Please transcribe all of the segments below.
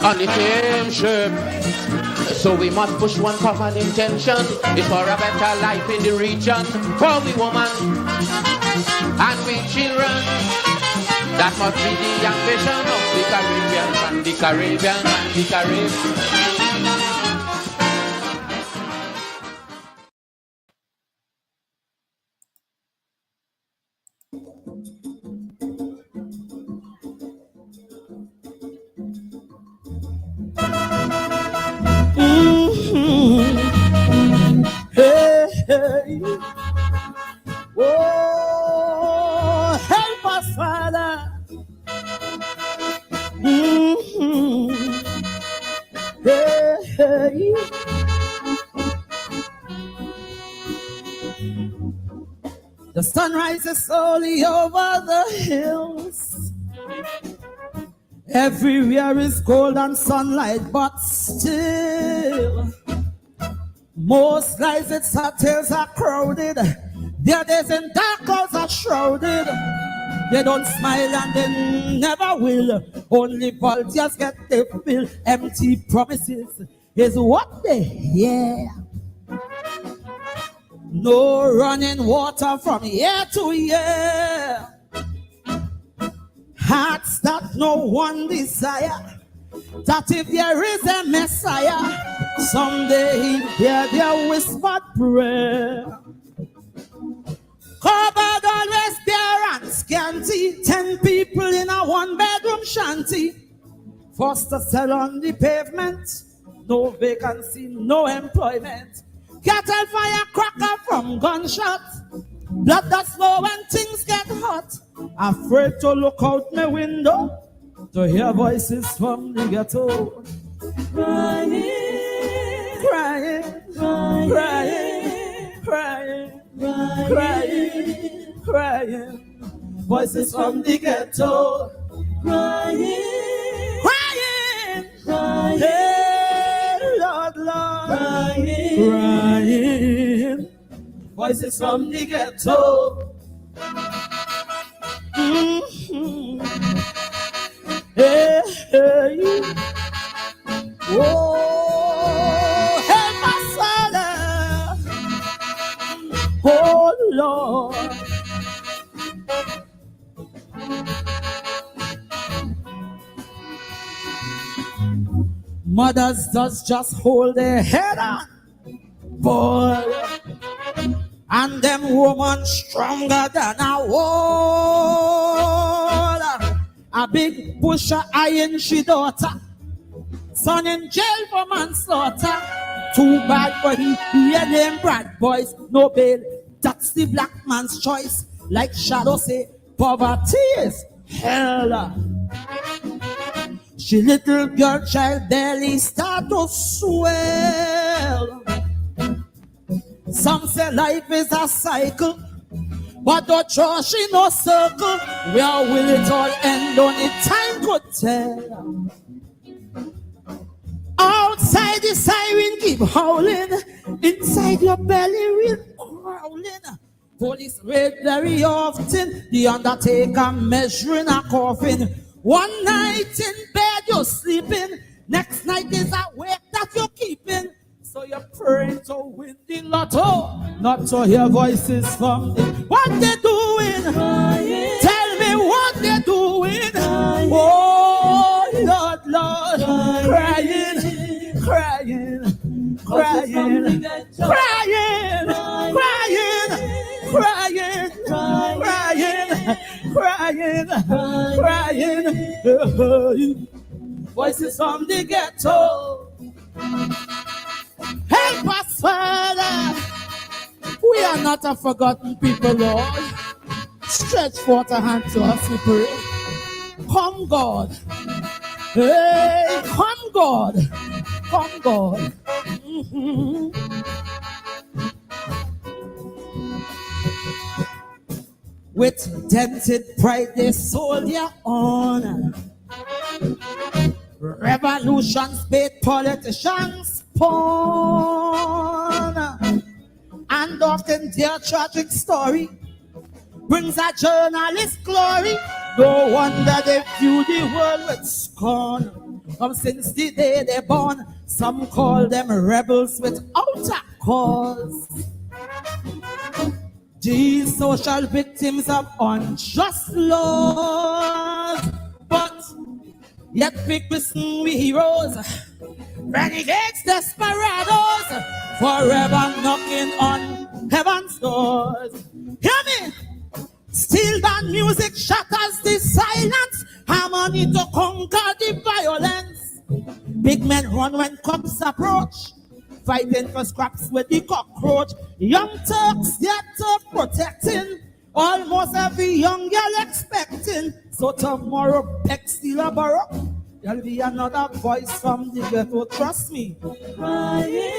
on the same ship. So we must push one common intention. It's for a better life in the region. For we woman and we children. That must be the ambition of the Caribbean and the Caribbean and the Caribbean. Hey, hey. Oh, help us, Father. Hey, hey. The sun rises slowly over the hills. Everywhere is gold and sunlight, but still, most lights its hotels are crowded. Their days in dark clouds are shrouded. They don't smile and they never will. Only volunteers get their fill. Empty promises is what they hear. No running water from year to year. Hearts that no one desire. That if there is a Messiah, someday he'll hear their whispered prayer. Cupboard always bare and scanty. 10 people in a one-bedroom shanty. Forced to sell on the pavement. No vacancy, no employment. Cattle fire cracker from gunshots. Blood that's low when things get hot. Afraid to look out my window to hear voices from the ghetto. Crying, crying, crying, crying, crying, crying. Voices from the ghetto. Crying, crying, crying. Hey, Lord, Lord. Crying, crying. Voices from the ghetto. Hey, hey. Oh, help us, Father. Oh, Lord. Mothers does just hold their head on, boy. And them woman stronger than a wall. A big bush of iron she daughter. Son in jail for manslaughter. Too bad for he and them bad boys. No bail, that's the black man's choice. Like Shadow say, poverty is hell. She little girl child belly start to swell. Some say life is a cycle, but the church in no circle. Where will it all end? Only time could tell. Outside the siren keep howling. Inside your belly will crawling. Police raid very often. The undertaker measuring a coffin. One night in bed you're sleeping. Next night is a wake that you're keeping. So you're praying to win the lotto, not to hear voices from the... What they doing? Crying. Tell me what they doing. Crying. Oh, Lord, Lord. Crying, crying, crying, crying, crying, crying, crying, crying. Voices from the ghetto. Help us, Father. We are not a forgotten people, Lord. Stretch forth a hand to us, we pray. Come, God. Hey, come, God. Come, God. With dented pride, they sold their honor. Revolutions made politicians pawn. And often their tragic story brings a journalist glory. No wonder they view the world with scorn. since the day they're born. Some call them rebels without a cause. These social victims of unjust laws, but yet we christen we heroes, renegades, desperados, forever knocking on heaven's doors. Hear me? Steel band music shatters the silence, harmony to conquer the violence. Big men run when cops approach, fighting for scraps with the cockroach. Young Turks yet protecting, almost every young girl expecting. So tomorrow, Peck still a borrow. There'll be another voice from the ghetto, trust me. Crying,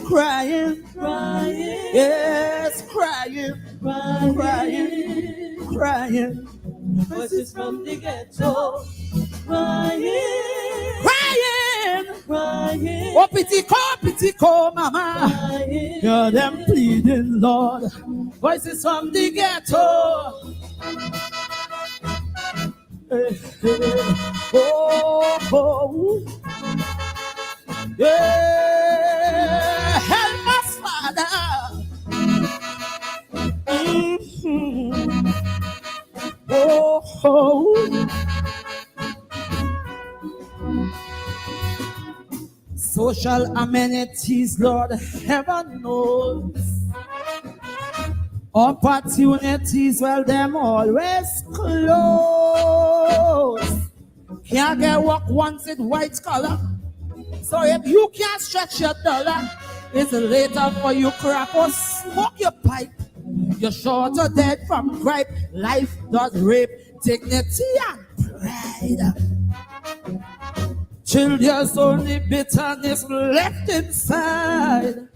crying, crying, yes, crying, crying, crying, crying. Voices from the ghetto, crying, crying, crying. Oh, pity call, mama. Crying. Hear them pleading, Lord. Voices from the ghetto. Oh, yeah, help us, Father. Mm-hmm. Oh, social amenities, Lord, heaven knows. Opportunities, well, them always close. Can't get work once in white collar. So if you can't stretch your dollar, it's later for you crap or smoke your pipe. You're short or dead from gripe. Life does rape dignity and pride. Children's only bitterness left inside.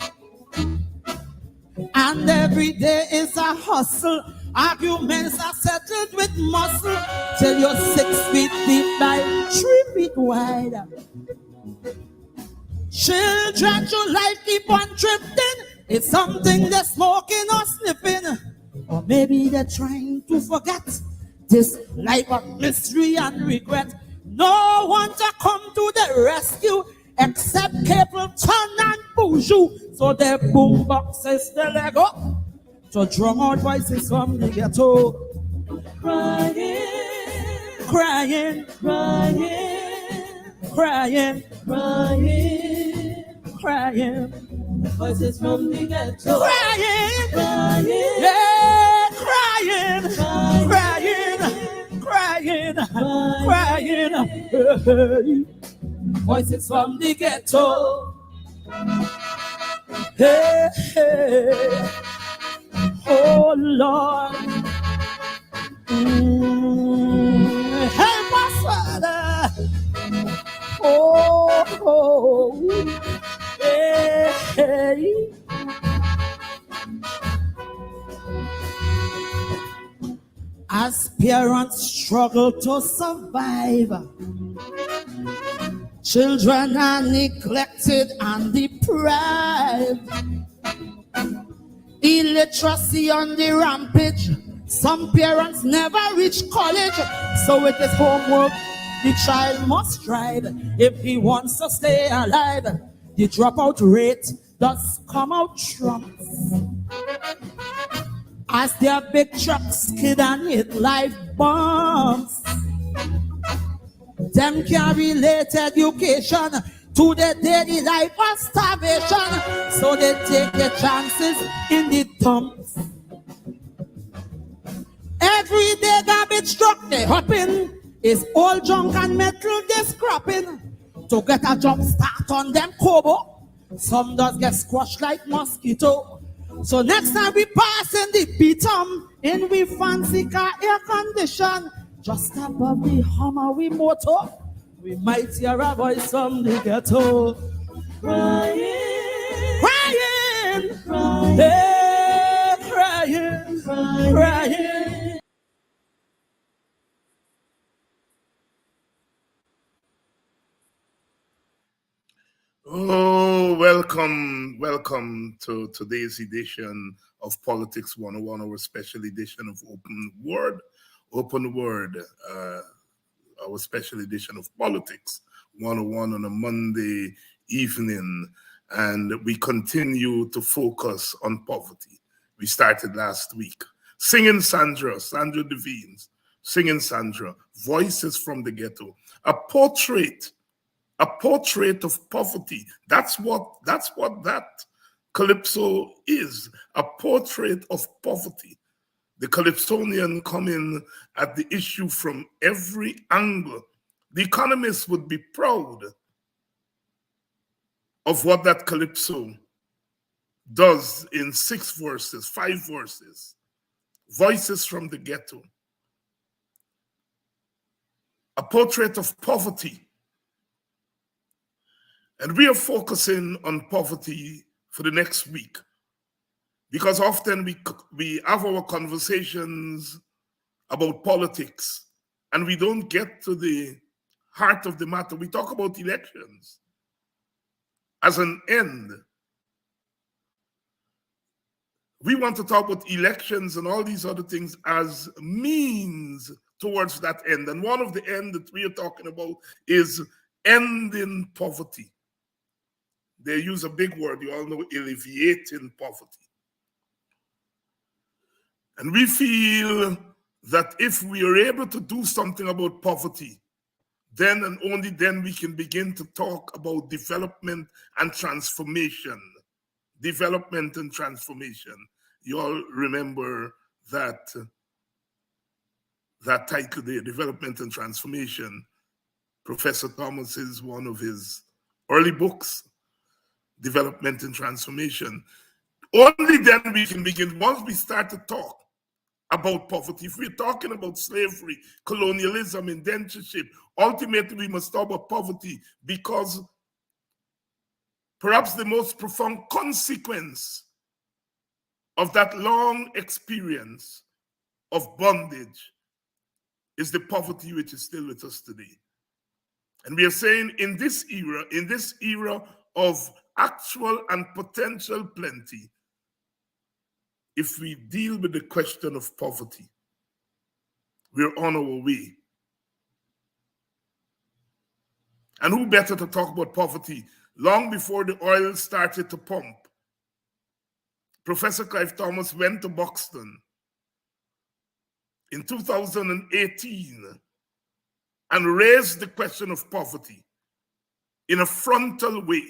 And every day is a hustle. Arguments are settled with muscle till you're 6 feet deep by 3 feet wide. Children should life keep on drifting. It's something they're smoking or sniffing. Or maybe they're trying to forget this life of mystery and regret. No one to come to the rescue except Capleton and Boujou. So their boomboxes they let go to drum out voices from the ghetto. Crying, crying, crying, crying, crying, crying. Voices from the ghetto. Crying, crying, yeah, crying, crying, crying, crying. Voices from the ghetto. Hey, hey. Oh Lord, help us, Father. Oh, hey, hey. As parents struggle to survive, children are neglected and deprived. Illiteracy on the rampage. Some parents never reach college, so with his homework, the child must strive if he wants to stay alive. The dropout rate does come out trumps. As their big trucks skid and hit life bombs, them can't relate education to the daily life of starvation, so they take their chances in the dumps. Every day garbage truck they hop in is all junk and metal they scrapping to get a jump start on them Kobo. Some does get squashed like mosquito. So next time we pass in the beatum in we fancy car air condition, just above the Hummer we motor, we might hear a voice from the ghetto. Crying, crying, crying, hey, crying, crying, crying. Oh, welcome to today's edition of Politics 101, our special edition of Open Word, our special edition of politics 101 on a Monday evening, and we continue to focus on poverty. We started last week. Singing Sandra Devines, Singing Sandra, Voices from the Ghetto, a portrait of poverty. That's what that calypso is, a portrait of poverty. The Calypsonian coming at the issue from every angle. The Economist would be proud of what that calypso does in 6 verses, 5 verses. Voices from the Ghetto. A portrait of poverty. And we are focusing on poverty for the next week, because often we have our conversations about politics and we don't get to the heart of the matter. We talk about elections as an end. We want to talk about elections and all these other things as means towards that end. And one of the ends that we are talking about is ending poverty. They use a big word, you all know, alleviating poverty. And we feel that if we are able to do something about poverty, then and only then we can begin to talk about development and transformation. Development and transformation. You all remember that title there, Development and Transformation. Professor Thomas is one of his early books, Development and Transformation. Only then we can begin, once we start to talk about poverty. If we're talking about slavery, colonialism, indentureship, ultimately we must talk about poverty, because perhaps the most profound consequence of that long experience of bondage is the poverty which is still with us today. And we are saying in this era of actual and potential plenty, if we deal with the question of poverty, we're on our way. And who better to talk about poverty long before the oil started to pump? Professor Clive Thomas went to Buxton in 2018 and raised the question of poverty in a frontal way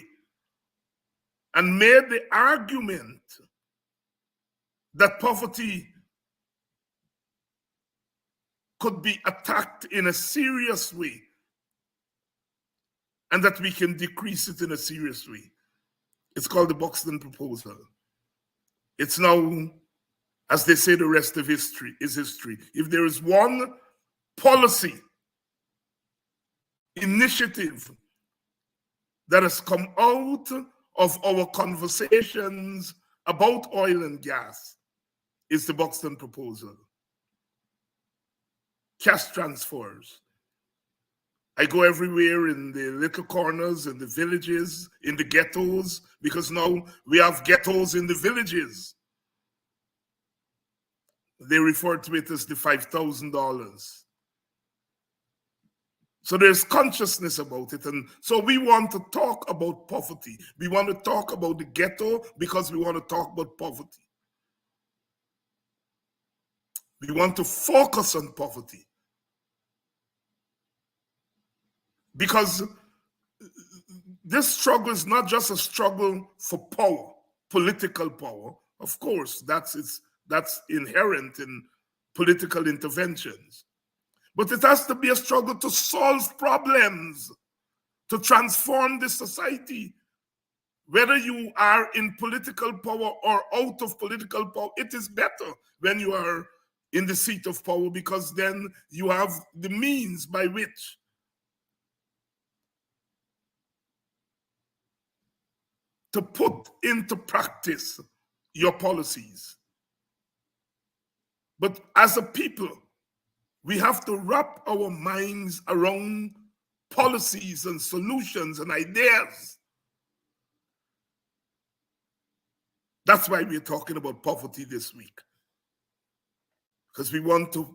and made the argument that poverty could be attacked in a serious way and that we can decrease it in a serious way. It's called the Buxton Proposal. It's now, as they say, the rest of history is history. If there is one policy initiative that has come out of our conversations about oil and gas, it's the Buxton Proposal. Cash transfers. I go everywhere in the little corners, in the villages, in the ghettos, because now we have ghettos in the villages. They refer to it as the $5,000. So there's consciousness about it. And so we want to talk about poverty. We want to talk about the ghetto because we want to talk about poverty. We want to focus on poverty. Because this struggle is not just a struggle for power, political power. Of course, that's inherent in political interventions. But it has to be a struggle to solve problems, to transform the society. Whether you are in political power or out of political power, it is better when you are in the seat of power, because then you have the means by which to put into practice your policies. But as a people, we have to wrap our minds around policies and solutions and ideas. That's why we're talking about poverty this week. Because we want to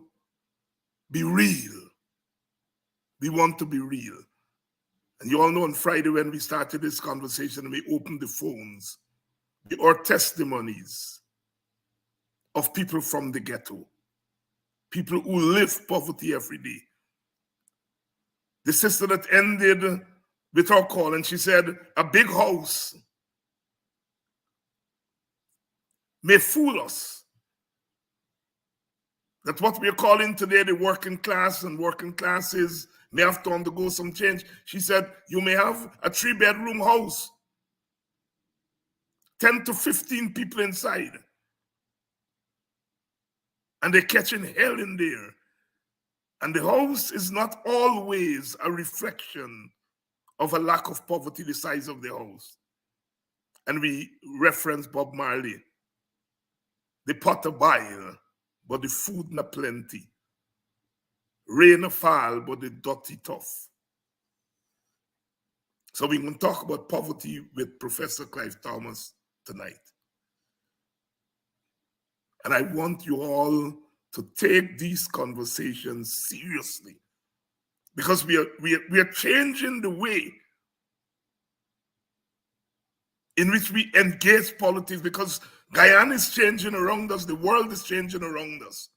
be real. We want to be real. And you all know on Friday when we started this conversation, we opened the phones, or testimonies of people from the ghetto, people who live poverty every day. The sister that ended with our call, and she said, a big house may fool us. That what we're calling today the working class and working classes may have to undergo some change. She said, you may have a 3-bedroom house, 10 to 15 people inside, and they're catching hell in there. And the house is not always a reflection of a lack of poverty, the size of the house. And we reference Bob Marley. The pot a bile, but the food not plenty. Rain a fall, but the dirty tough. So we're going to talk about poverty with Professor Clive Thomas tonight. And I want you all to take these conversations seriously, because we are changing the way in which we engage politics, because Guyana is changing around us, the world is changing around us.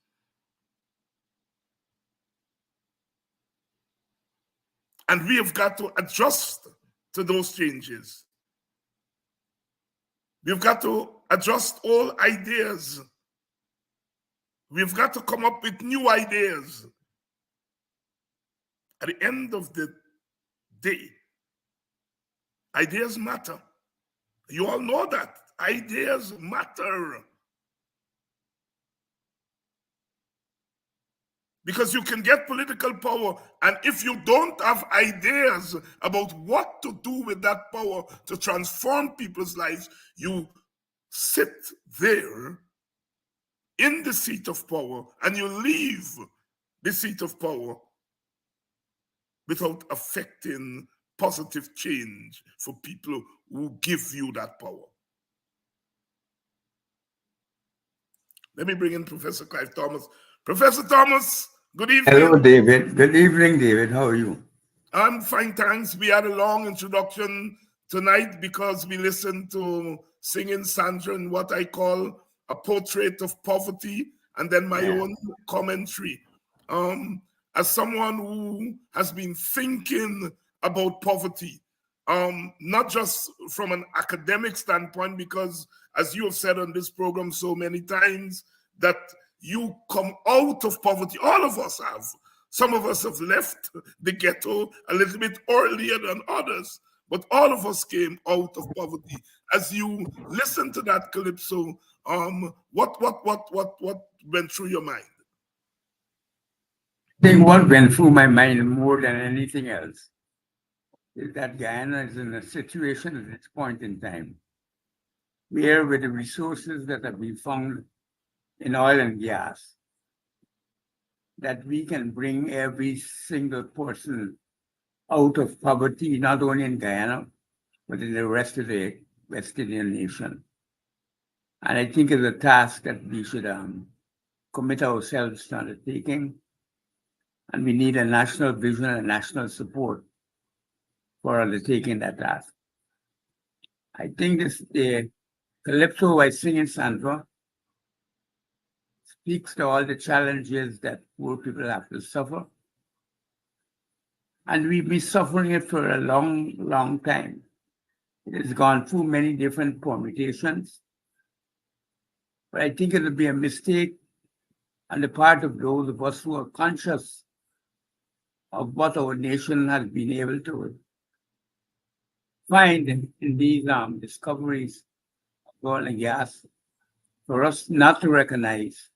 And we have got to adjust to those changes. We've got to adjust all ideas. We've got to come up with new ideas. At the end of the day, ideas matter. You all know that. Ideas matter. Because you can get political power, and if you don't have ideas about what to do with that power to transform people's lives, you sit there in the seat of power and you leave the seat of power without affecting positive change for people who give you that power. Let me bring in Professor Clive Thomas. Professor Thomas, good evening. Hello, David. Good evening, David. How are you? I'm fine, thanks. We had a long introduction tonight because we listened to Singing Sandra and what I call a portrait of poverty, and then my own commentary. As someone who has been thinking about poverty, not just from an academic standpoint, because as you have said on this program so many times, that you come out of poverty. All of us have. Some of us have left the ghetto a little bit earlier than others, but all of us came out of poverty. As you listen to that calypso, what went through your mind? I think what went through my mind more than anything else is that Guyana is in a situation at this point in time where, with the resources that have been found in oil and gas, that we can bring every single person out of poverty, not only in Guyana, but in the rest of the West Indian nation. And I think it's a task that we should commit ourselves to undertaking. And we need a national vision and national support for undertaking that task. I think the calypso by Singing Sandra speaks to all the challenges that poor people have to suffer. And we've been suffering it for a long, long time. It has gone through many different permutations. But I think it would be a mistake on the part of those of us who are conscious of what our nation has been able to find in these discoveries of oil and gas, for us not to recognize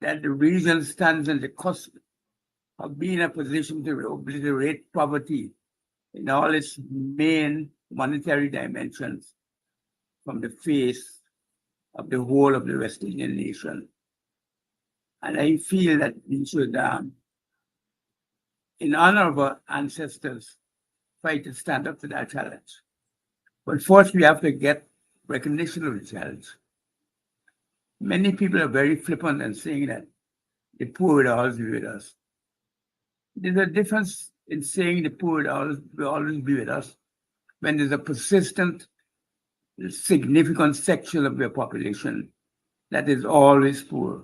that the region stands on the cusp of being in a position to obliterate poverty in all its main monetary dimensions from the face of the whole of the West Indian nation. And I feel that we should, in honor of our ancestors, try to stand up to that challenge. But first, we have to get recognition of the challenge. Many people are very flippant and saying that the poor will always be with us. There's a difference in saying the poor will always be with us when there's a persistent, significant section of your population that is always poor.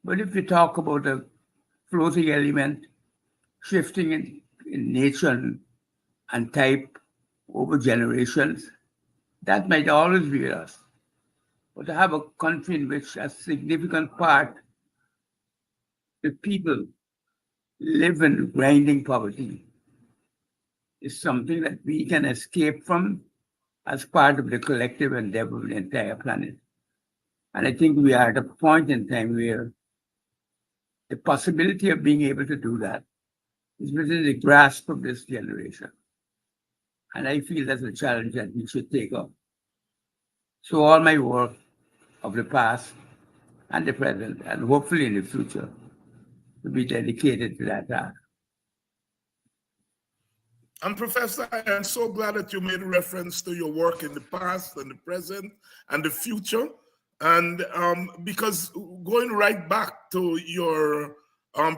But if you talk about a floating element shifting in nature and type over generations, that might always be with us. But to have a country in which a significant part the people live in grinding poverty is something that we can escape from as part of the collective endeavor of the entire planet. And I think we are at a point in time where the possibility of being able to do that is within the grasp of this generation. And I feel that's a challenge that we should take up. So all my work of the past and the present, and hopefully in the future, will be dedicated to that task. And Professor, I am so glad that you made reference to your work in the past and the present and the future. And because going right back to your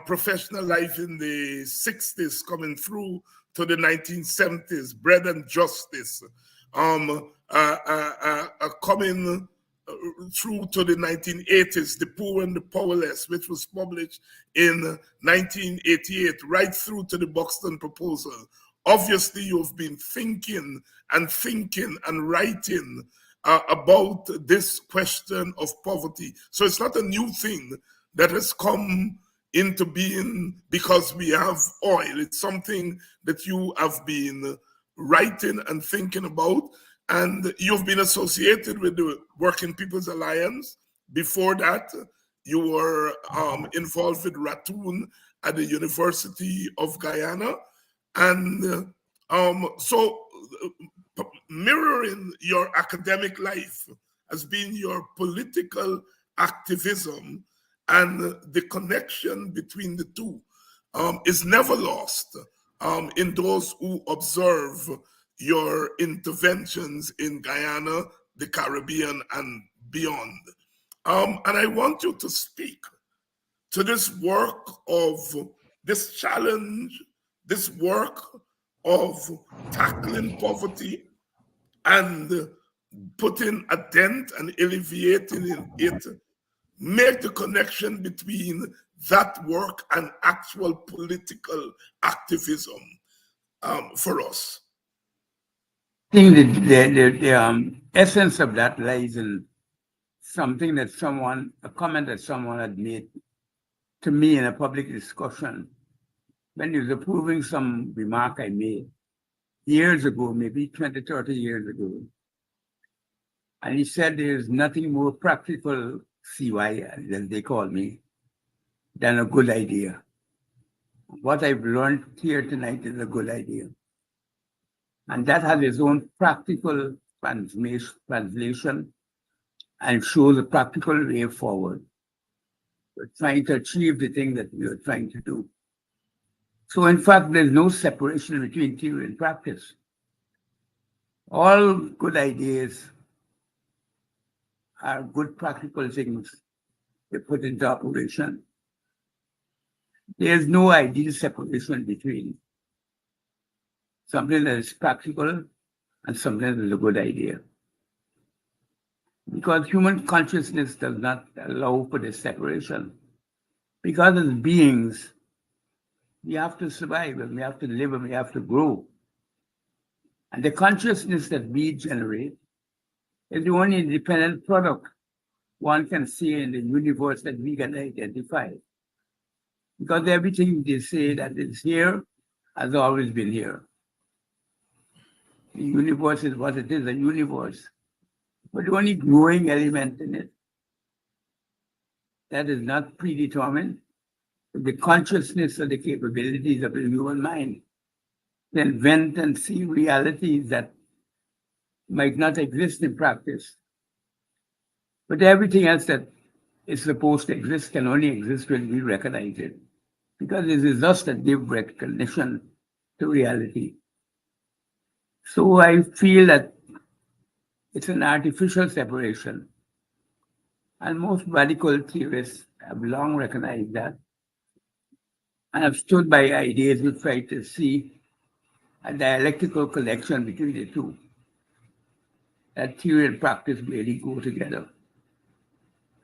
professional life in the 60s, coming through to the 1970s, Bread and Justice, coming through to the 1980s, The Poor and the Powerless, which was published in 1988, right through to the Buxton Proposal. Obviously, you've been thinking and writing about this question of poverty. So it's not a new thing that has come into being because we have oil. It's something that you have been writing and thinking about. And you've been associated with the Working People's Alliance. Before that, you were involved with Ratoon at the University of Guyana. And so mirroring your academic life as being your political activism, and the connection between the two is never lost in those who observe your interventions in Guyana, the Caribbean, and beyond. And I want you to speak to this work of this challenge, this work of tackling poverty and putting a dent and alleviating it, make the connection between that work and actual political activism for us. I think the essence of that lies in something that a comment that someone had made to me in a public discussion when he was approving some remark I made years ago, maybe 20, 30 years ago. And he said there's nothing more practical, CY, as they call me, than a good idea. What I've learned here tonight is a good idea. And that has its own practical translation and shows a practical way forward. We're trying to achieve the thing that we are trying to do. So in fact, there's no separation between theory and practice. All good ideas are good practical things they put into operation. There's no ideal separation between something that is practical and something that is a good idea. Because human consciousness does not allow for this separation. Because as beings, we have to survive and we have to live and we have to grow. And the consciousness that we generate is the only independent product one can see in the universe that we can identify. Because everything they say that is here has always been here. The universe is what it is, a universe. But the only growing element in it that is not predetermined is the consciousness or the capabilities of the human mind to invent and see realities that might not exist in practice. But everything else that is supposed to exist can only exist when we recognize it. Because it is us that give recognition to reality. So I feel that it's an artificial separation. And most radical theorists have long recognized that. I have stood by ideas to try to see a dialectical connection between the two. That theory and practice really go together.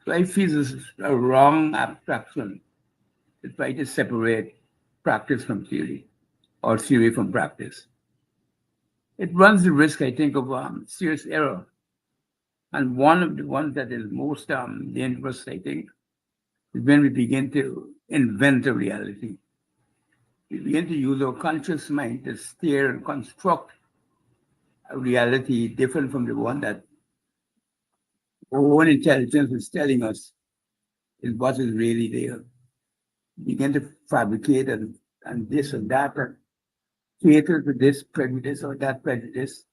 So I feel this is a wrong abstraction to try to separate practice from theory or theory from practice. It runs the risk, I think, of serious error. And one of the ones that is most dangerous, I think, is when we begin to invent a reality. We begin to use our conscious mind to steer and construct a reality different from the one that our own intelligence is telling us is what is really there. We begin to fabricate and this and that and cater to this prejudice or that prejudice,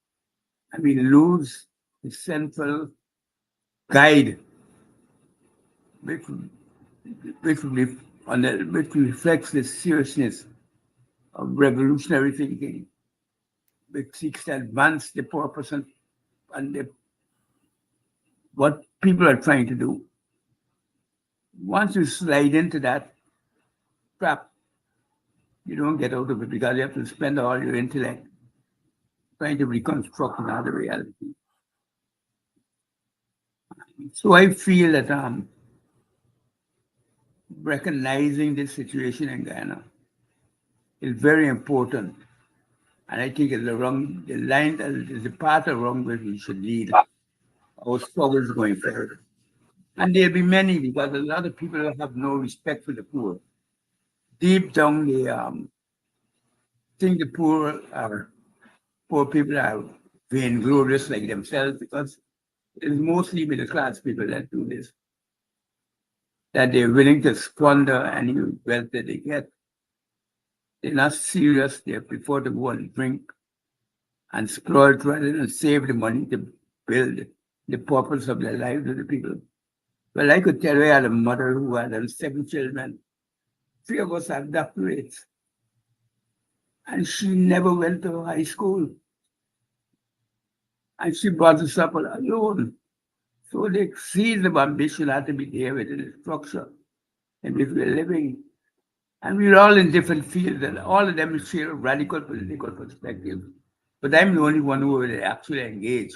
and we lose the central guide which, which reflects the seriousness of revolutionary thinking, which seeks to advance the purpose and what people are trying to do. Once you slide into that trap, you don't get out of it because you have to spend all your intellect trying to reconstruct another reality. So I feel that recognizing this situation in Guyana is very important. And I think it's the path along which we should lead our struggles going forward. And there'll be many because a lot of people have no respect for the poor. Deep down, they think the poor people are vainglorious like themselves because it's mostly middle class people that do this. That they're willing to squander any wealth that they get. They're not serious. They prefer to go and drink and exploit rather than save the money to build the purpose of their lives with the people. Well, I could tell you I had a mother who had 7 children. 3 of us have doctorates. And she never went to high school. And she brought us up alone. So the seeds of ambition had to be there within the structure in which we're living. And we're all in different fields, and all of them share a radical political perspective. But I'm the only one who will actually engage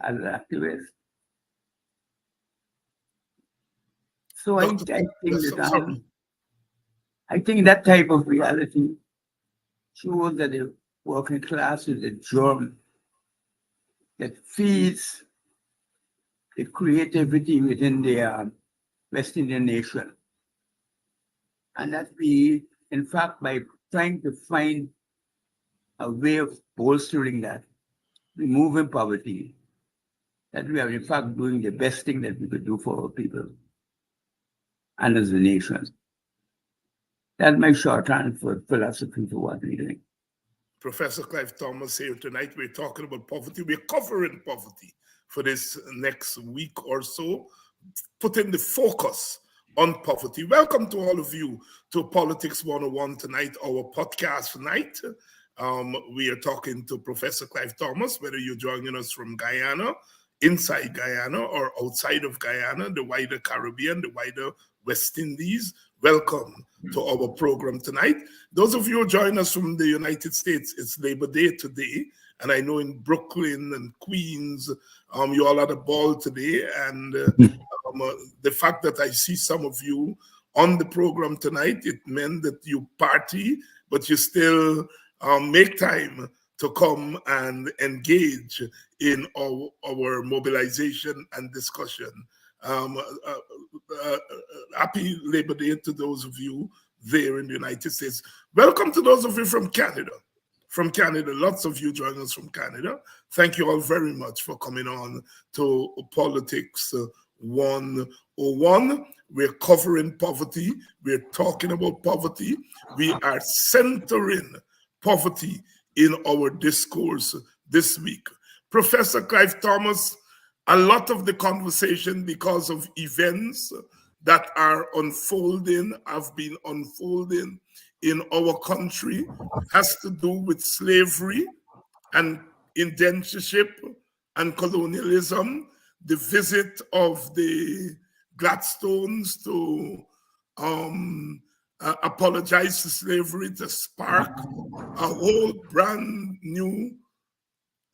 as an activist. So I think that type of reality shows that the working class is a germ that feeds the creativity within the West Indian nation. And that we, in fact, by trying to find a way of bolstering that, removing poverty, that we are in fact doing the best thing that we could do for our people and as a nation. That's my shorthand for philosophy for what we're doing. Professor Clive Thomas here tonight. We're talking about poverty. We're covering poverty for this next week or so, putting the focus on poverty. Welcome to all of you to Politics 101 tonight, our podcast night. We are talking to Professor Clive Thomas, whether you're joining us from Guyana, inside Guyana, or outside of Guyana, the wider Caribbean, the wider West Indies. Welcome to our program tonight. Those of you who join us from the United States, it's Labor Day today. And I know in Brooklyn and Queens, you all had a ball today. And the fact that I see some of you on the program tonight, it meant that you party, but you still make time to come and engage in our mobilization and discussion. Happy Labor Day to those of you there in the United States. Welcome to those of you from Canada. From Canada, lots of you join us from Canada. Thank you all very much for coming on to Politics 101. We're covering poverty. We're talking about poverty. We are centering poverty in our discourse this week. Professor Clive Thomas, a lot of the conversation, because of events that are unfolding, have been unfolding in our country, has to do with slavery and indentureship and colonialism, the visit of the Gladstones to apologize to slavery to spark a whole brand new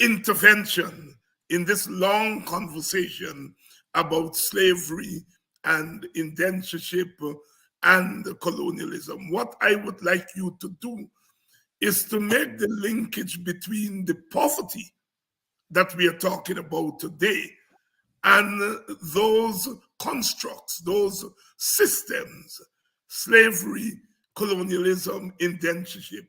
intervention in this long conversation about slavery and indentureship and colonialism. What I would like you to do is to make the linkage between the poverty that we are talking about today and those constructs, those systems, slavery, colonialism, indentureship,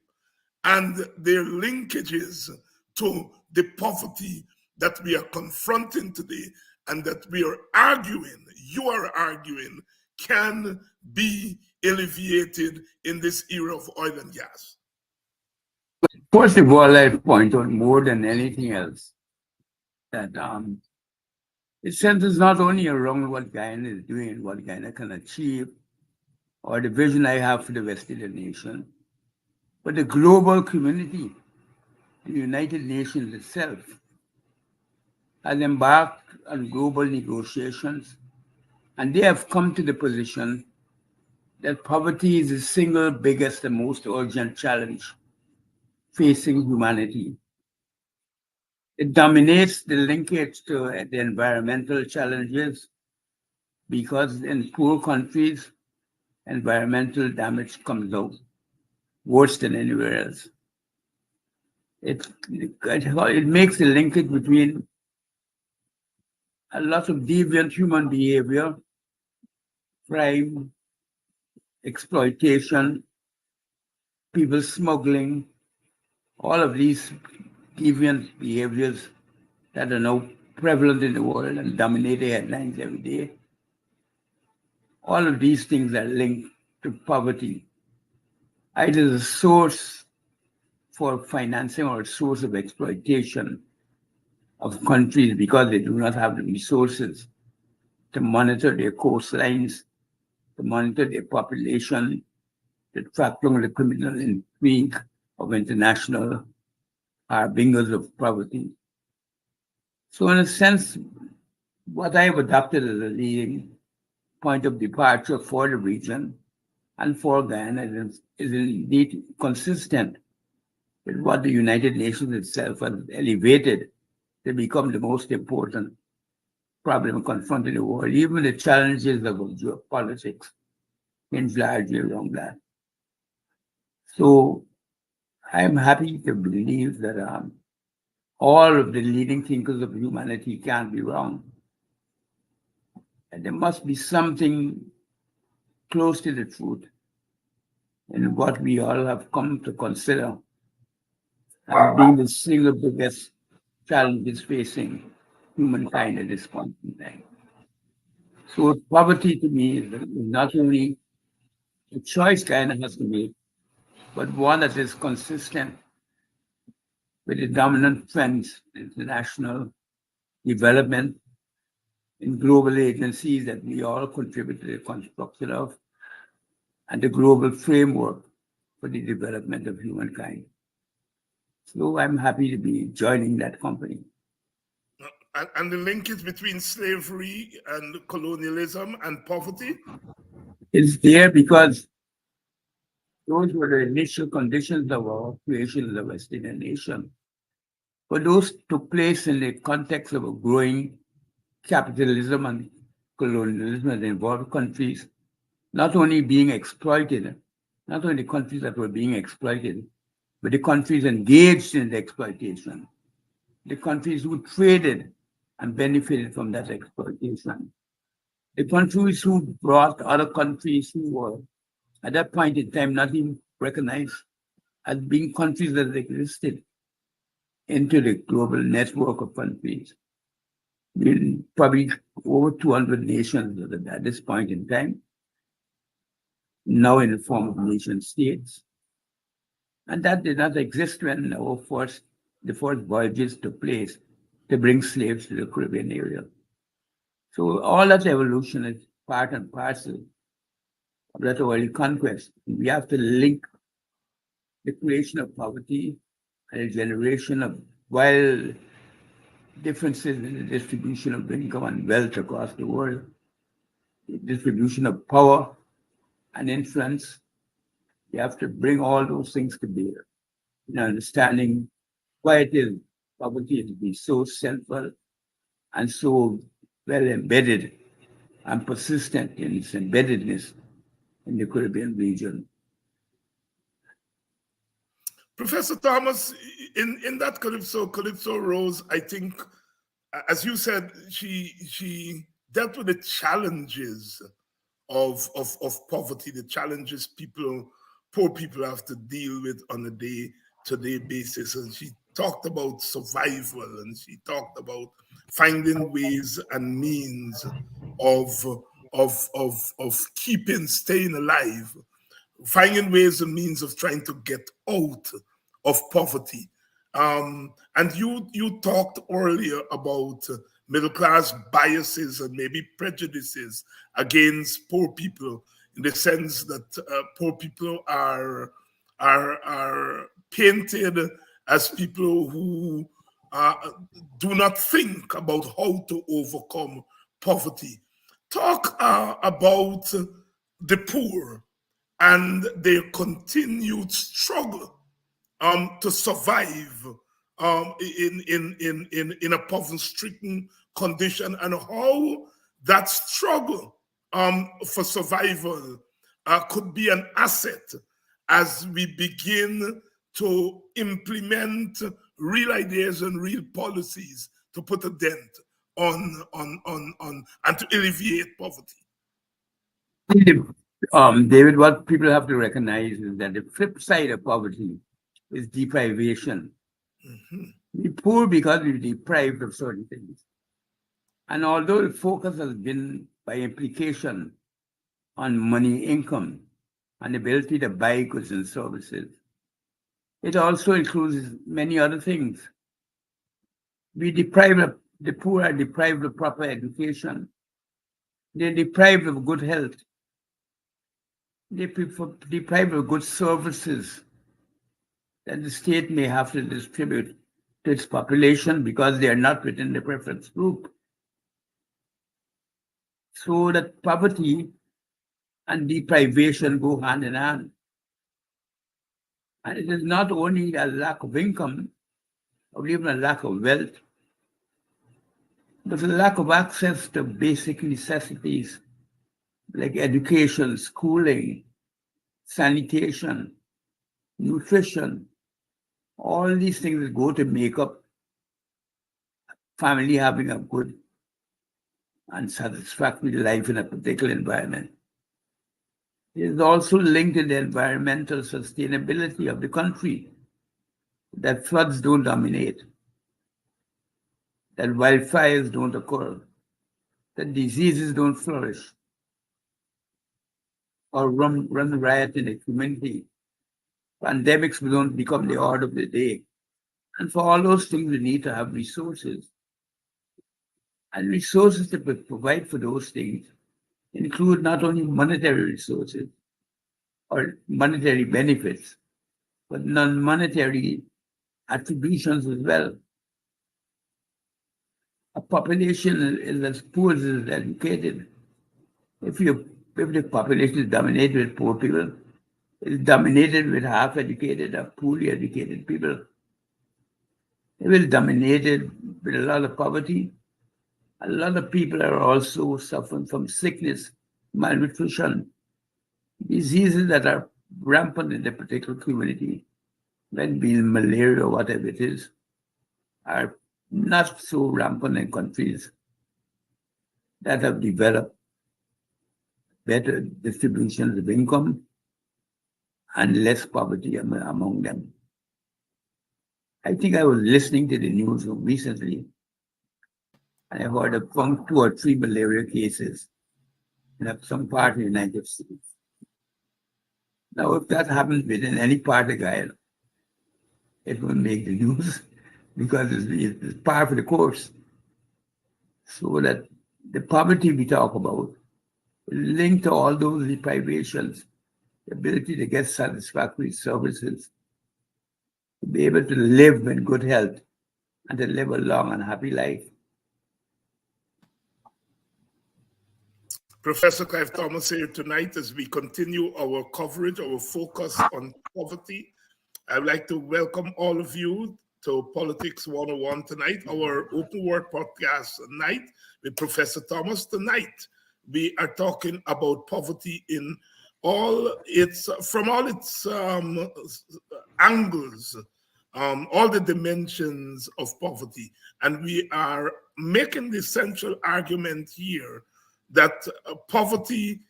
and their linkages to the poverty that we are confronting today and that we are arguing, you are arguing, can be alleviated in this era of oil and gas. First of all, I point out more than anything else that it centers not only around what Guyana is doing, what Guyana can achieve, or the vision I have for the West Indian nation, but the global community, the United Nations itself, has embarked on global negotiations, and they have come to the position that poverty is the single biggest and most urgent challenge facing humanity. It dominates the linkage to the environmental challenges because in poor countries, environmental damage comes out worse than anywhere else. It makes the linkage between a lot of deviant human behavior, crime, exploitation, people smuggling, all of these deviant behaviors that are now prevalent in the world and dominate the headlines every day. All of these things are linked to poverty, either the source for financing or a source of exploitation of countries because they do not have the resources to monitor their coastlines, to monitor their population, to track down the criminal intrigue of international harbingers of poverty. So in a sense, what I have adopted as a leading point of departure for the region and for Guyana is indeed consistent with what the United Nations itself has elevated to become the most important problem confronting the world. Even the challenges of geopolitics hinge largely around that. So I'm happy to believe that all of the leading thinkers of humanity can't be wrong. And there must be something close to the truth in what we all have come to consider as being the single biggest challenges facing humankind at this point in time. So poverty to me is not only a choice Guyana has to make, but one that is consistent with the dominant trends in international development in global agencies that we all contribute to the construction of, and the global framework for the development of humankind. So I'm happy to be joining that company. And the linkage between slavery and colonialism and poverty? It's there because those were the initial conditions of our creation as a West Indian nation. But those took place in the context of a growing capitalism and colonialism that involved countries not only being exploited, not only the countries that were being exploited, but the countries engaged in the exploitation, the countries who traded and benefited from that exploitation, the countries who brought other countries who were at that point in time not even recognized as being countries that existed into the global network of countries. Probably over 200 nations at this point in time, now in the form of nation states. And that did not exist when the first voyages took place to bring slaves to the Caribbean area. So all that evolution is part and parcel of that early conquest. We have to link the creation of poverty and the generation of, while differences in the distribution of income and wealth across the world, the distribution of power and influence You have to bring all those things to bear in understanding why it is poverty to be so central and so well embedded and persistent in its embeddedness in the Caribbean region. Professor Thomas, in that Calypso Rose, I think, as you said, she dealt with the challenges of poverty, the challenges poor people have to deal with on a day-to-day basis. And she talked about survival, and she talked about finding ways and means of staying alive, finding ways and means of trying to get out of poverty. And you talked earlier about middle class biases and maybe prejudices against poor people, in the sense that poor people are painted as people who do not think about how to overcome poverty. Talk about the poor and their continued struggle to survive in a poverty-stricken condition, and how that struggle for survival could be an asset as we begin to implement real ideas and real policies to put a dent on and to alleviate poverty. David, what people have to recognize is that the flip side of poverty is deprivation. Mm-hmm. We're poor because we're deprived of certain things. And although the focus has been by implication on money, income, and ability to buy goods and services, it also includes many other things. The poor are deprived of proper education. They're deprived of good health. They're deprived of good services that the state may have to distribute to its population because they are not within the preference group. So that poverty and deprivation go hand in hand. And it is not only a lack of income or even a lack of wealth, but a lack of access to basic necessities like education, schooling, sanitation, nutrition. All these things go to make up family having a good and satisfactory life in a particular environment. It is also linked to the environmental sustainability of the country, that floods don't dominate, that wildfires don't occur, that diseases don't flourish or run riot in the community. Pandemics don't become the order of the day. And for all those things, we need to have resources. And resources that will provide for those things include not only monetary resources or monetary benefits, but non-monetary attributions as well. A population is as poor as it is educated. If the population is dominated with poor people, it's dominated with half-educated or poorly educated people. If it's dominated with a lot of poverty, a lot of people are also suffering from sickness, malnutrition, diseases that are rampant in the particular community, when being malaria or whatever it is, are not so rampant in countries that have developed better distributions of income and less poverty among them. I think I was listening to the news recently, and I heard of 2 or 3 malaria cases in some part of the United States. Now, if that happens within any part of Guyana, it will make the news because it's par for the course. So that the poverty we talk about is linked to all those deprivations, the ability to get satisfactory services, to be able to live in good health, and to live a long and happy life. Professor Clive Thomas here tonight as we continue our coverage, our focus on poverty. I'd like to welcome all of you to Politics 101 tonight, our open word podcast night with Professor Thomas. Tonight, we are talking about poverty in from all its angles, all the dimensions of poverty. And we are making the central argument here that poverty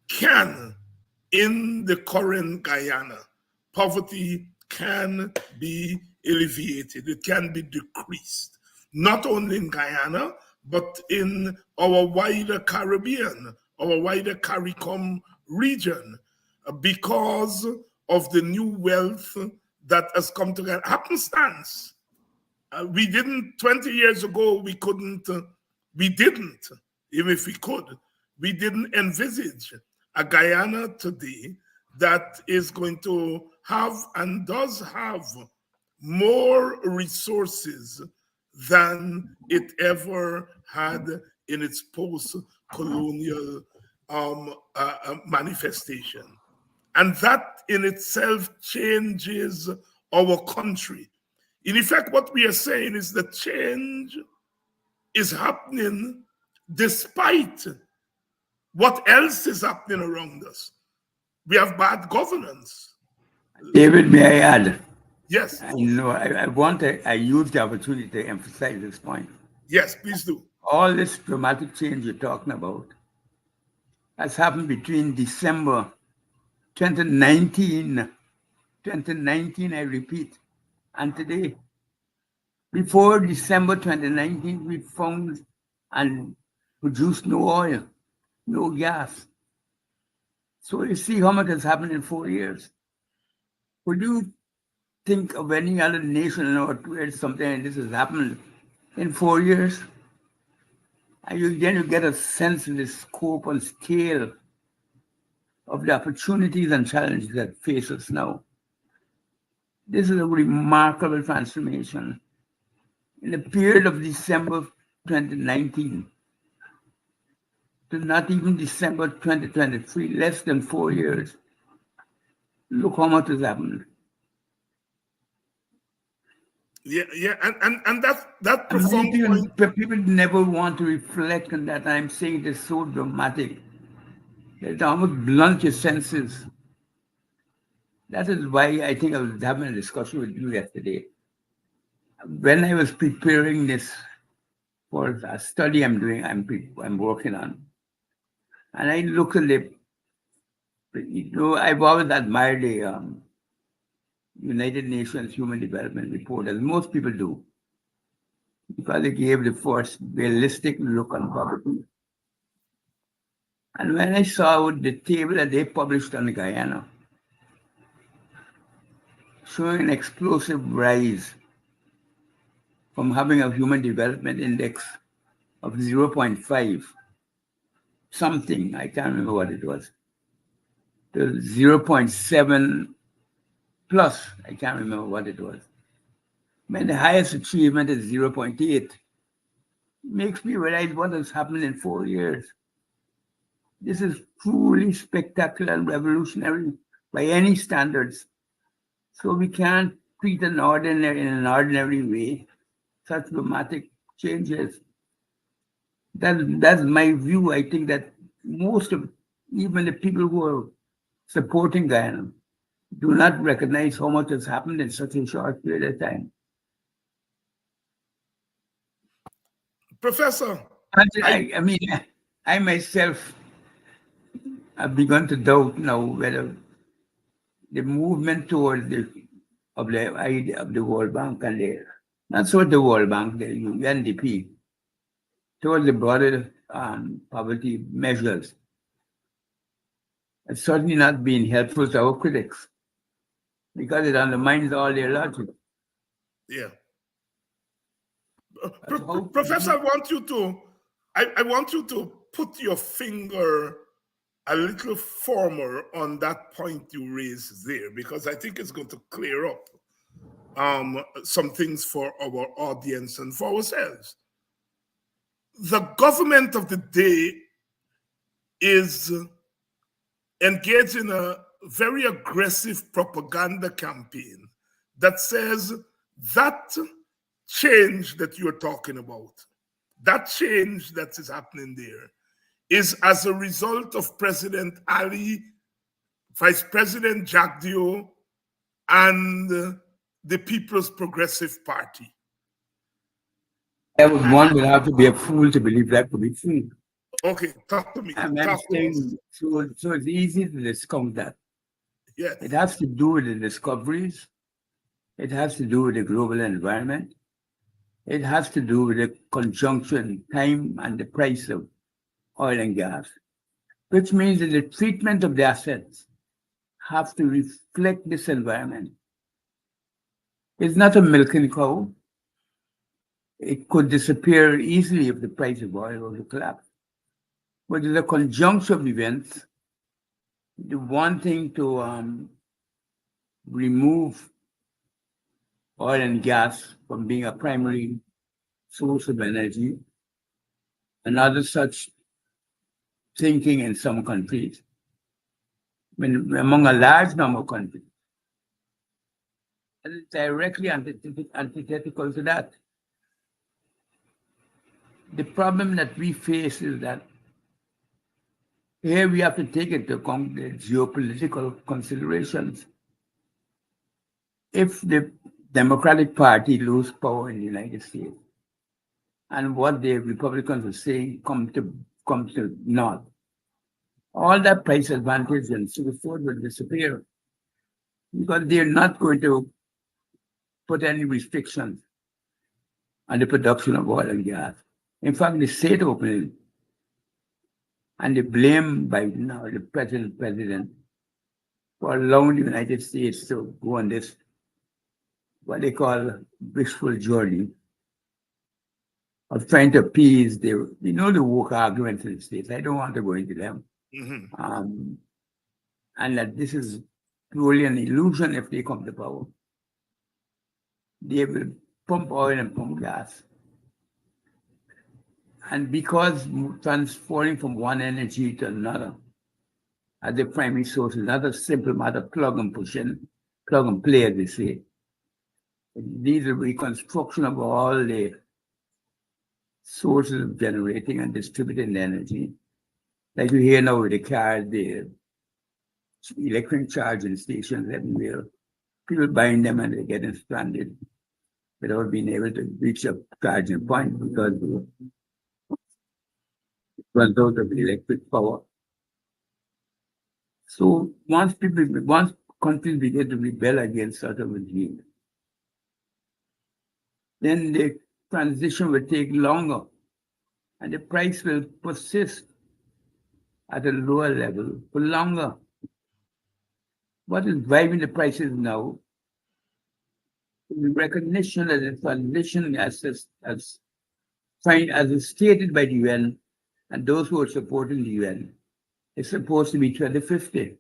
can, in the current Guyana, poverty can be alleviated, it can be decreased, not only in Guyana, but in our wider Caribbean, our wider CARICOM region, because of the new wealth that has come together. Happenstance. We didn't, 20 years ago, we didn't, even if we could, we didn't envisage a Guyana today that is going to have and does have more resources than it ever had in its post-colonial manifestation. And that in itself changes our country. In effect, what we are saying is that change is happening despite what else is happening around us. We have bad governance. David, may I add? Yes. I use the opportunity to emphasize this point. Yes, please do. All this dramatic change you're talking about has happened between December 2019, I repeat, and today. Before December 2019, we found and produced no oil, no gas. So you see how much has happened in 4 years. Would you think of any other nation or where something like this has happened in 4 years? And then you get a sense of the scope and scale of the opportunities and challenges that face us now. This is a remarkable transformation. In the period of December 2019 to not even December 2023, less than 4 years, look how much has happened. Yeah, and that profound point. People never want to reflect on that. I'm saying it is so dramatic that it almost blunts your senses. That is why I think I was having a discussion with you yesterday. When I was preparing this for a study I'm working on, and I look at it, I've always admired the United Nations Human Development Report, as most people do, because it gave the first realistic look on poverty. And when I saw the table that they published on Guyana, showing an explosive rise from having a human development index of 0.5, something, I can't remember what it was, to 0.7 plus, I can't remember what it was. When the highest achievement is 0.8, makes me realize what has happened in 4 years. This is truly spectacular and revolutionary by any standards. So we can't treat in an ordinary way such dramatic changes. That's my view. I think that most of, even the people who are supporting Guyana, do not recognize how much has happened in such a short period of time. Professor. I mean, I myself have begun to doubt now whether the movement towards the idea of the World Bank and not so the World Bank, the UNDP, towards the broader poverty measures, has certainly not been helpful to our critics because it undermines all their logic. Yeah. Professor, I want you to put your finger a little firmer on that point you raised there, because I think it's going to clear up some things for our audience and for ourselves. The government of the day is engaged in a very aggressive propaganda campaign that says that change that you're talking about, that change that is happening there, is as a result of President Ali, Vice President Jagdeo, and the People's Progressive Party. One would have to be a fool to believe that could be true. Okay, talk to me. I'm Talk to us. saying, so it's easy to discount that. Yes. It has to do with the discoveries. It has to do with the global environment. It has to do with the conjunction, time, and the price of oil and gas, which means that the treatment of the assets have to reflect this environment. It's not a milking cow. It could disappear easily if the price of oil were to collapse. But it's a conjunction of events. The one thing to remove oil and gas from being a primary source of energy, another such thinking in some countries, among a large number of countries, and it's directly antithetical to that. The problem that we face is that here we have to take into account the geopolitical considerations. If the Democratic Party lose power in the United States, and what the Republicans are saying come to naught, all that price advantage and so forth will disappear, because they're not going to put any restrictions on the production of oil and gas. In fact, they say it openly, and they blame Biden, now the president, for allowing the United States to go on this, what they call wishful journey of trying to appease the woke arguments in the States. I don't want to go into them. Mm-hmm. And that this is purely an illusion if they come to power. They will pump oil and pump gas. And because transferring from one energy to another as the primary source is not a simple matter, plug and play, as they say. It needs a reconstruction of all the sources of generating and distributing energy. Like you hear now with the cars, the electric charging stations everywhere, people buying them and they're getting stranded without being able to reach a charging point because it runs out of electric power. So once countries begin to rebel against such a regime, then the transition will take longer and the price will persist at a lower level for longer. What is driving the prices now is the recognition that the transition as stated by the UN and those who are supporting the UN is supposed to be 2050.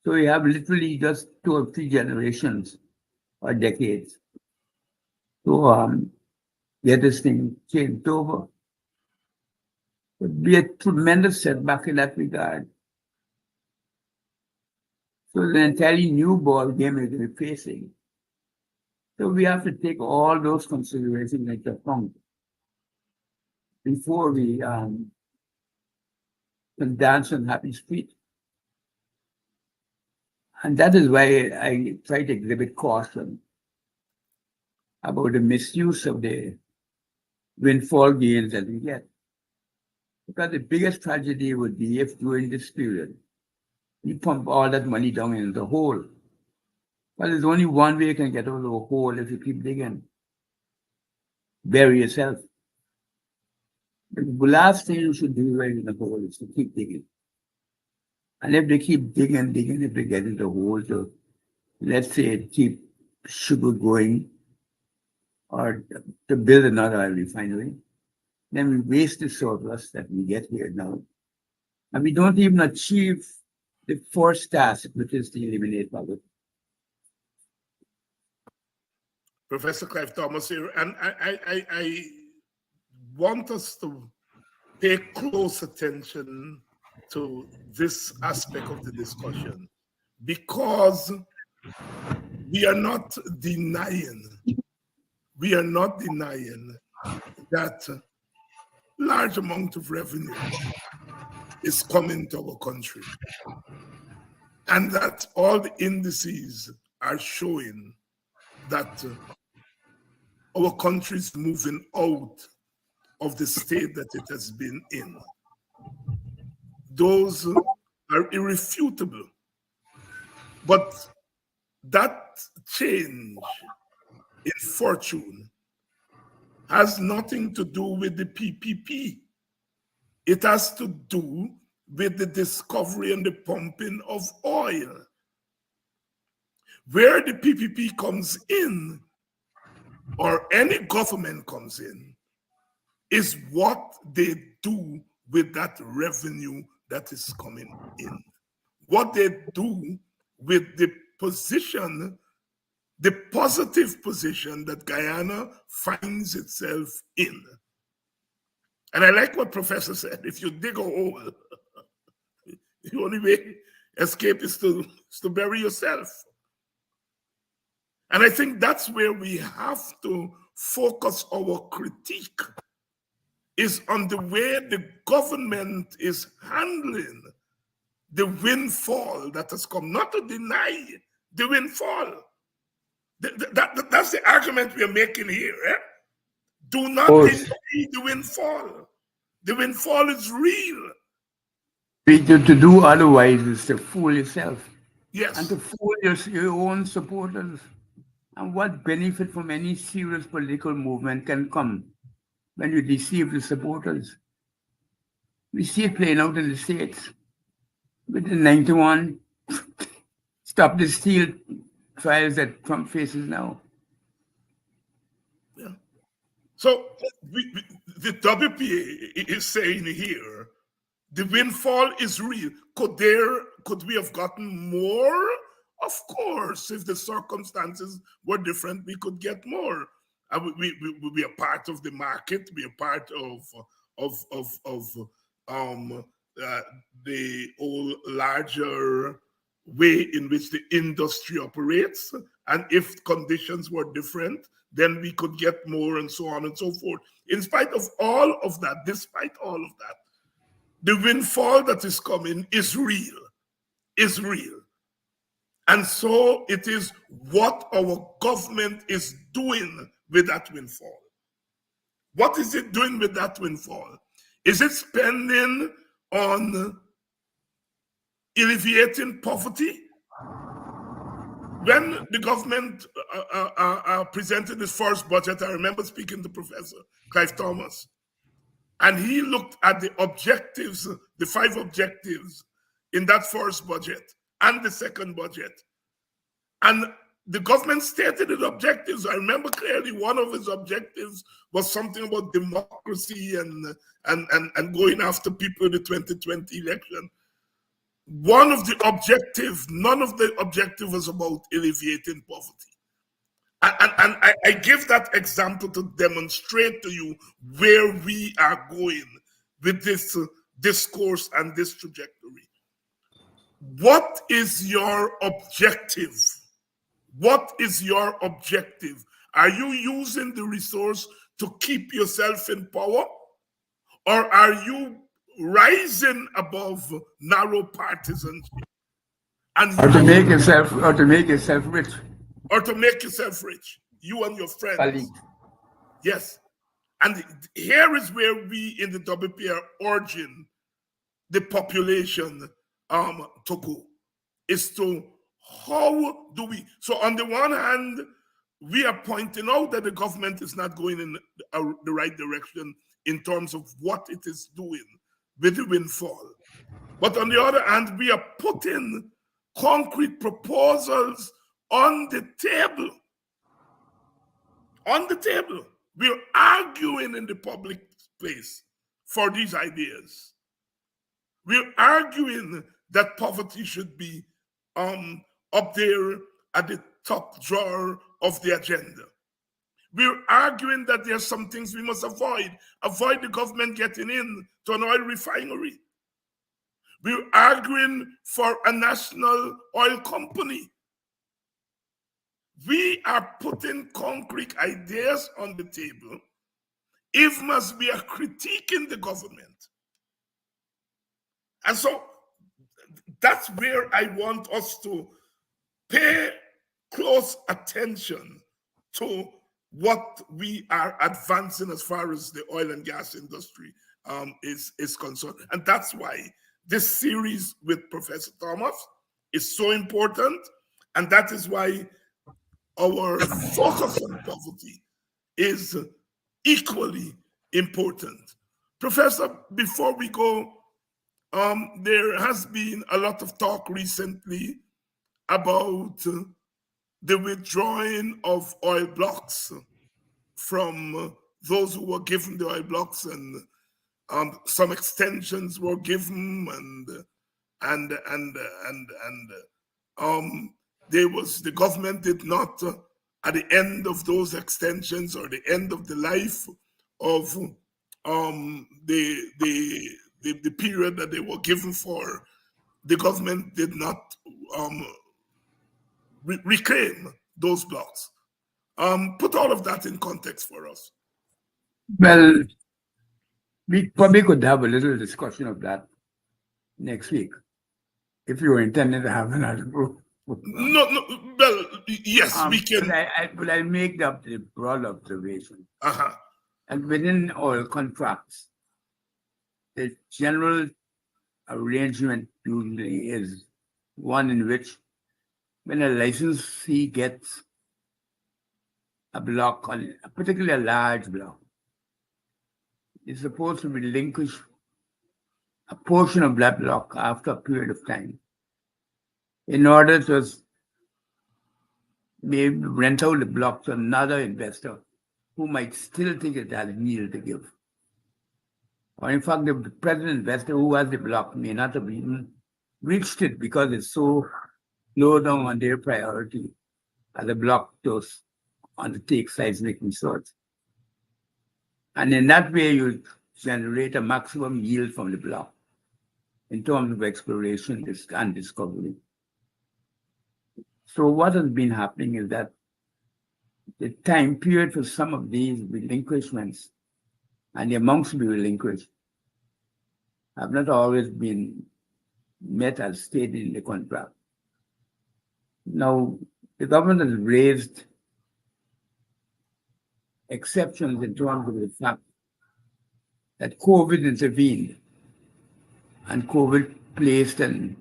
So we have literally just 2 or 3 generations or decades to get this thing changed over. It would be a tremendous setback in that regard. So it's an entirely new ball game we're facing. So we have to take all those considerations into account before we can dance on Happy Street. And that is why I try to exhibit caution about the misuse of the windfall gains that we get. Because the biggest tragedy would be if during this period, you pump all that money down in the hole. But there's only one way you can get out of a hole if you keep digging. Bury yourself. The last thing you should do right in the hole is to keep digging. And if they keep digging, if they get into the hole to, let's say, keep sugar going or to build another oil refinery, then we waste the surplus that we get here now. And we don't even achieve the first task, which is to eliminate poverty. Professor Clive Thomas here, and I want us to pay close attention to this aspect of the discussion, because we are not denying that large amount of revenue is coming to our country, and that all the indices are showing that our country is moving out of the state that it has been in. Those are irrefutable. But that change in fortune has nothing to do with the PPP. It has to do with the discovery and the pumping of oil. Where the PPP comes in, or any government comes in, is what they do with that revenue that is coming in. What they do with the position, the positive position that Guyana finds itself in. And I like what Professor said: if you dig a hole, the only way escape is to bury yourself. And I think that's where we have to focus our critique, is on the way the government is handling the windfall that has come, not to deny the windfall. That's the argument we are making here. Eh? Do not deny the windfall. The windfall is real. To do otherwise is to fool yourself. Yes. And to fool your own supporters. And what benefit from any serious political movement can come when you deceive the supporters? We see it playing out in the States with the 91 Stop the Steal trials that Trump faces now. Yeah. So the WPA is saying here, the windfall is real. Could we have gotten more? Of course, if the circumstances were different, we could get more. And we are part of the market. We are part of the whole larger way in which the industry operates. And if conditions were different, then we could get more, and so on and so forth. In spite of all of that, despite all of that, the windfall that is coming is real. And so it is what our government is doing with that windfall. What is it doing with that windfall? Is it spending on alleviating poverty? When the government presented its first budget, I remember speaking to Professor Clive Thomas, and he looked at the objectives, the 5 objectives in that first budget and the second budget. And the government stated its objectives. I remember clearly one of its objectives was something about democracy and going after people in the 2020 election. One of the objectives, none of the objective was about alleviating poverty. And I give that example to demonstrate to you where we are going with this discourse and this trajectory. What is your objective? What is your objective? Are you using the resource to keep yourself in power? Or are you rising above narrow partisanship? Or to make yourself rich. Or to make yourself rich, you and your friends. Colleague. Yes. And here is where we in the WP are urging the population to go, is to how do we, so on the one hand, we are pointing out that the government is not going in the right direction in terms of what it is doing with the windfall. But on the other hand, we are putting concrete proposals on the table. On the table. We're arguing in the public space for these ideas. We're arguing that poverty should be up there at the top drawer of the agenda. We're arguing that there are some things we must avoid. Avoid the government getting in to an oil refinery. We're arguing for a national oil company. We are putting concrete ideas on the table. If must be a critique in the government. And so that's where I want us to pay close attention to what we are advancing as far as the oil and gas industry is concerned. And that's why this series with Professor Thomas is so important. And that is why our focus on poverty is equally important. Professor, before we go, there has been a lot of talk recently about the withdrawing of oil blocks from those who were given the oil blocks, and some extensions were given, the government did not, at the end of those extensions or the end of the life of the period that they were given for, the government did not reclaim those blocks. Put all of that in context for us. Well, we probably could have a little discussion of that next week, if you were intending to have another group. No, well, yes, we can. But I make the broad observation. Uh-huh. And within oil contracts, the general arrangement usually is one in which when a licensee gets a block, particularly a large block, is supposed to relinquish a portion of that block after a period of time in order to maybe rent out the block to another investor who might still think it has yield to give. Or in fact, the present investor who has the block may not have even reached it because it's so low down on their priority as a block to undertake seismic research. And in that way, you generate a maximum yield from the block in terms of exploration and discovery. So what has been happening is that the time period for some of these relinquishments and the amounts to be relinquished have not always been met as stated in the contract. Now, the government has raised exceptions in terms of the fact that COVID intervened and COVID placed an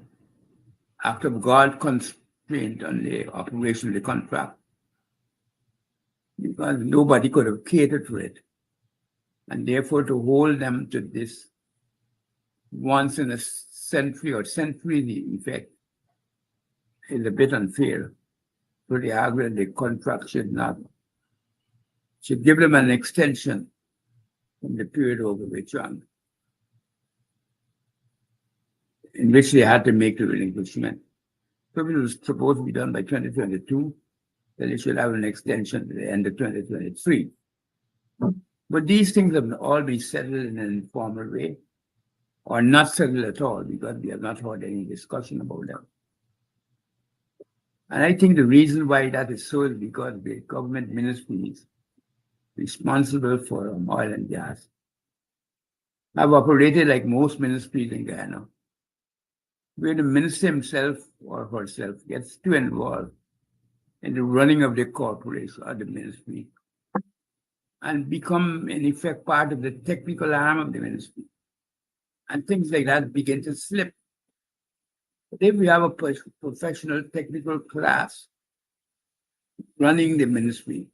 act of God constraint on the operation of the contract because nobody could have catered for it. And therefore, to hold them to this once in a century or century effect is a bit unfair. So they argue that the contract should give them an extension from the period over which in which they had to make the relinquishment. So it was supposed to be done by 2022, then they should have an extension to the end of 2023. But these things have all been settled in an informal way, or not settled at all, because we have not heard any discussion about them. And I think the reason why that is so is because the government ministries responsible for oil and gas have operated like most ministries in Guyana, where the minister himself or herself gets too involved in the running of the corporation or the ministry and become, in effect, part of the technical arm of the ministry. And things like that begin to slip. But if we have a professional technical class running the ministry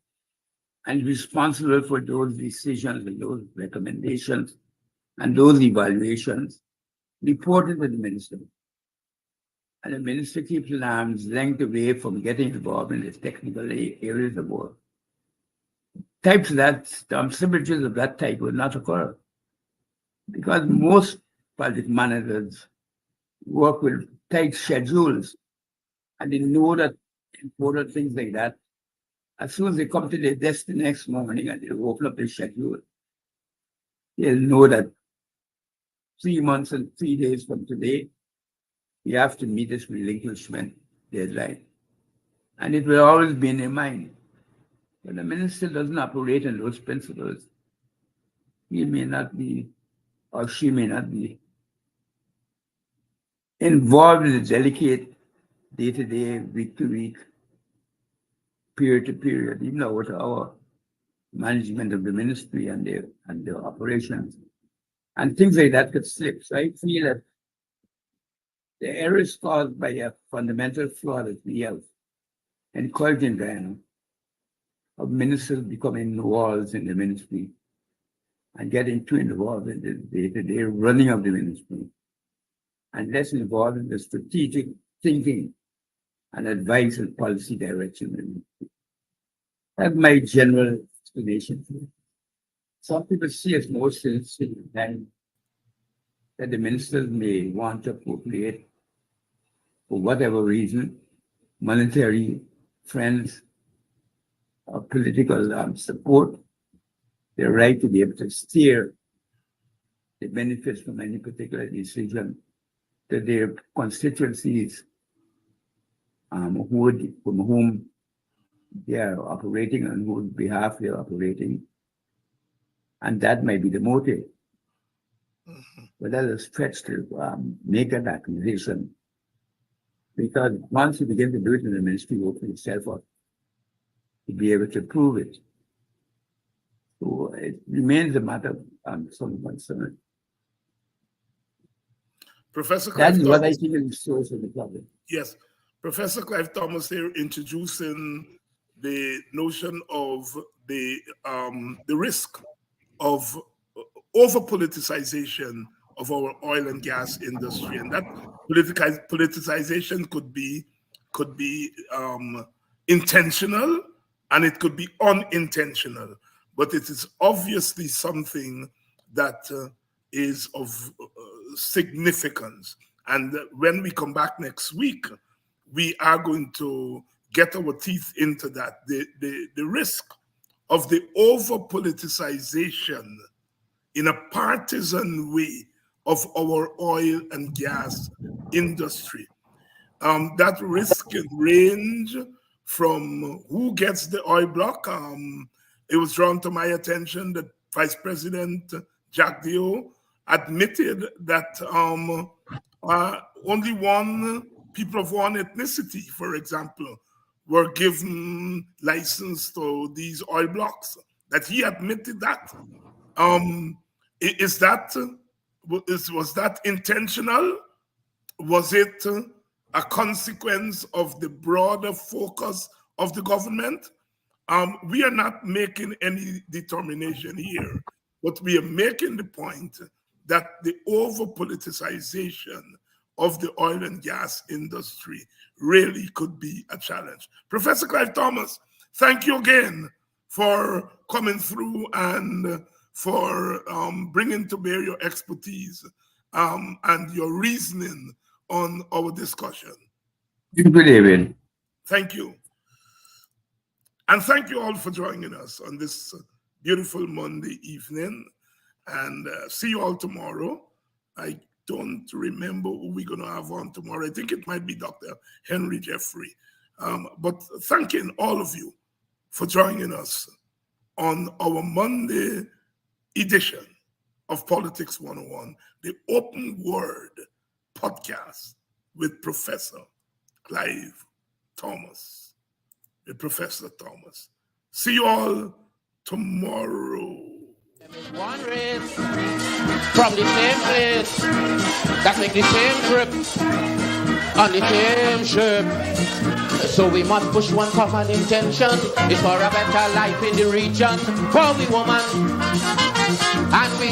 and responsible for those decisions and those recommendations and those evaluations, reported to the minister. And the minister keeps an arm's length away from getting involved in the technical areas of work. Types of that, symmetries of that type will not occur because most project managers work with tight schedules and they know that important things like that As soon as they come to their desk the next morning and they open up their schedule, they'll know that 3 months and 3 days from today, you have to meet this relinquishment deadline. And it will always be in their mind. But the minister doesn't operate on those principles. He may not be, or she may not be, involved in the delicate day-to-day, week-to-week, period-to-period, even with our management of the ministry and their operations. And things like that could slip. So I feel that the error is caused by a fundamental flaw that we have encouraging Guyana of ministers becoming walls in the ministry and getting too involved in the day-to-day running of the ministry and less involved in the strategic thinking and advice and policy direction. That's my general explanation. Some people see as more sensitive than that the ministers may want to appropriate, for whatever reason, monetary, friends, or political support, their right to be able to steer the benefits from any particular decision to their constituencies from whom they are operating and on whose behalf they are operating. And that might be the motive. But that is a stretch to make an accusation. Because once you begin to do it in the ministry, you open yourself up to be able to prove it. So it remains a matter of some concern. Professor Clive That's Thomas, what I think is the source of the problem. yes, Professor Clive Thomas here introducing the notion of the risk of over politicization of our oil and gas industry, and that politicization could be intentional and it could be unintentional, but it is obviously something that is of significance. And when we come back next week, we are going to get our teeth into that. The risk of the over politicization in a partisan way of our oil and gas industry. That risk can range from who gets the oil block. It was drawn to my attention that Vice President Jack Dio admitted that only people of one ethnicity, for example, were given license to these oil blocks. That he admitted that. Was that intentional? Was it a consequence of the broader focus of the government? We are not making any determination here, but we are making the point that the over-politicization of the oil and gas industry really could be a challenge. Professor Clive Thomas, thank you again for coming through and for bringing to bear your expertise and your reasoning on our discussion. Good evening. Thank you. And thank you all for joining us on this beautiful Monday evening. And see you all tomorrow. I don't remember who we're going to have on tomorrow. I think it might be Dr. Henry Jeffrey. But thanking all of you for joining us on our Monday edition of Politics 101, the Open Word podcast with Professor Clive Thomas, with Professor Thomas. See you all tomorrow. One race from the same place that make the same trip on the same ship. So we must push one common intention. It's for a better life in the region for we woman and we